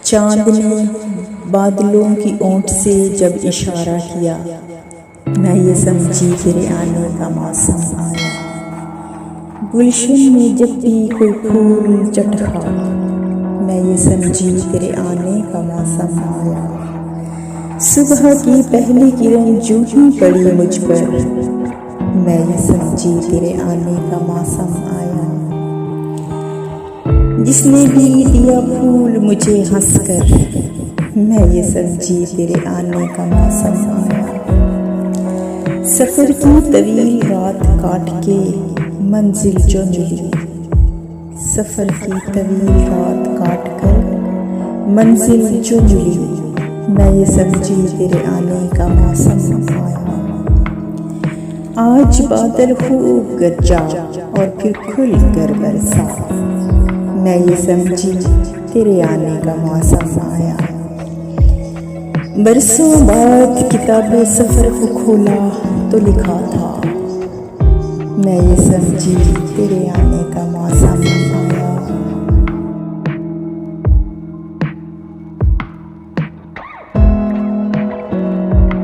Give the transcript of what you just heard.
चांद ने बादलों की ओंठ से जब इशारा किया, मैं ये समझी तेरे आने का मौसम आया। गुलशन में जब भी कोई फूल चटका, मैं ये समझी तेरे आने का मौसम आया। सुबह की पहली किरण यूं ही पड़ी मुझ पर, मैं ये समझी तेरे आने का मौसम आया। जिसने भी दिया फूल मुझे हंसकर, मैं ये समझी तेरे आने का मौसम आया। सफ़र की तवील रात काट के मंजिल जो मिली, सफ़र की तवील रात काट कर मंजिल जो मिली, मैं ये समझी तेरे आने का मौसम आया। आज बादल खूब गरजा और फिर खुल कर बरसा, मैं ये समझी तेरे आने का मौसम आया। बरसों बाद किताबे सफ़र को खोला तो लिखा था, मैं ये समझी तेरे आने का मौसम